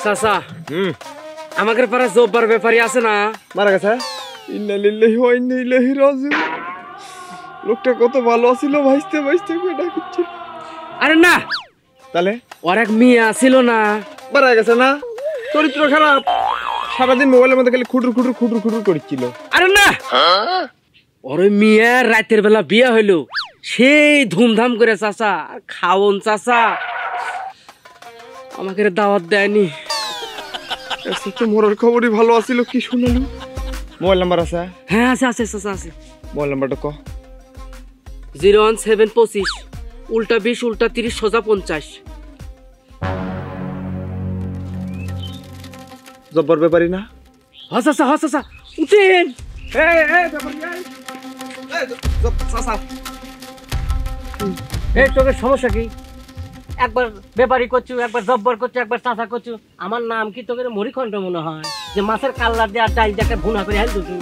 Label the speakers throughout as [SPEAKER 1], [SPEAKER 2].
[SPEAKER 1] চাচা আমাদের পাড়া জব্বার ব্যাপারী আছে না,
[SPEAKER 2] মারা গেছে। ইন্না লিল্লাহি ওয়া ইন্না ইলাইহি রাজিউন। লোকটা কত ভালো ছিল, ভাইস্তে ভাইস্তে করে ডাকিচ্ছে।
[SPEAKER 1] আরে না,
[SPEAKER 2] তাহলে
[SPEAKER 1] ওর এক মেয়ে ছিল না,
[SPEAKER 2] মারা গেছে না? চরিত্র খারাপ, সারাদিন মোবাইলের মধ্যে খালি খুটুর খুটুর খুটুর খুটুর করছিল।
[SPEAKER 1] আরে না, ওর ওই মেয়ের রাতের বেলা বিয়ে হইলো, সেই ধুমধাম করে চাচা। আর খাওন চাচা আমাকে দাওয়াত দেয়নি।
[SPEAKER 2] তো মরার খবরই ভালো আছিল, কি শুনালো? মোবাইল নাম্বার আছে?
[SPEAKER 1] হ্যাঁ আছে আছে চাচা আছে।
[SPEAKER 2] মোবাইল নাম্বারটা ক।
[SPEAKER 1] 01725 উল্টা 20 উল্টা 30 সোজা 50।
[SPEAKER 2] জব্বর ব্যাপারী না?
[SPEAKER 1] হসাসা হসাসা উঠেন। এই তোকে সমস্যা কি? একবার ব্যাপারি করছু, একবার জব্বর করছু, একবার চাচা করছু। আমার নাম কি তোকে মরিখণ্ড মনে হয়? যে মাছের কাল্লার দেওয়ার ডাল দিয়ে একটা ভুনা করে হেল দেবো।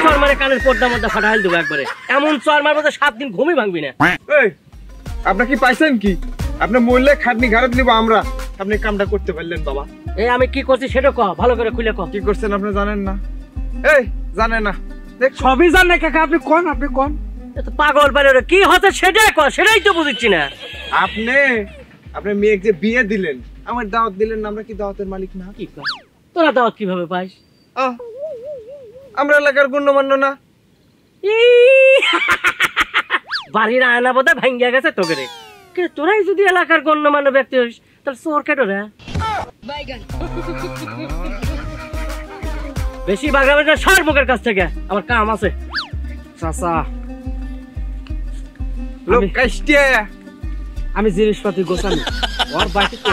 [SPEAKER 1] চর মারে কানের পর্দার মধ্যে ফাটা হেল দেবো একবারে। এমন চর মারবো 7 দিন ঘুমই ভাঙবি না।
[SPEAKER 2] আপনার কি পাইছেন কি? আপনি মরলে খাটনি ঘাড়ে নিব আমরা। আপনি কামটা করতে পারলেন বাবা।
[SPEAKER 1] এই আমি কি করছি সেটা ক, ভালো করে খুলে ক।
[SPEAKER 2] কি করছেন আপনি জানেন না? এই জানেন না? দেখ
[SPEAKER 1] সবই জানে কাকা, আপনি কোন পাগল পারে কি হচ্ছে সেটাই ক, সেটাই তো বুঝছি না।
[SPEAKER 2] আপনি মেয়েকে যে বিয়ে দিলেন, আমার দাওয়াত দিলেন না, আমরা কি দাওয়াতের মালিক না?
[SPEAKER 1] কি কয় তোরা দাওয়াত কিভাবে পাইস?
[SPEAKER 2] আমরা এলাকার গণ্যমান্য না?
[SPEAKER 1] বাড়ির আয়না বোধহয় ভাঙ্গিয়া গেছে তোকে রে। তোরাই যদি এলাকার গণ্যমান্য ব্যক্তি হইস তাহলে চোর কেটো রে। বেশি বাগাবে না, সর মুখের কাছ থেকে, আমার কাম আছে। চাচা
[SPEAKER 2] লোক কাইস্টিয়া
[SPEAKER 1] আমি জিনিসপাতি গোছানো, ওর বাড়িতে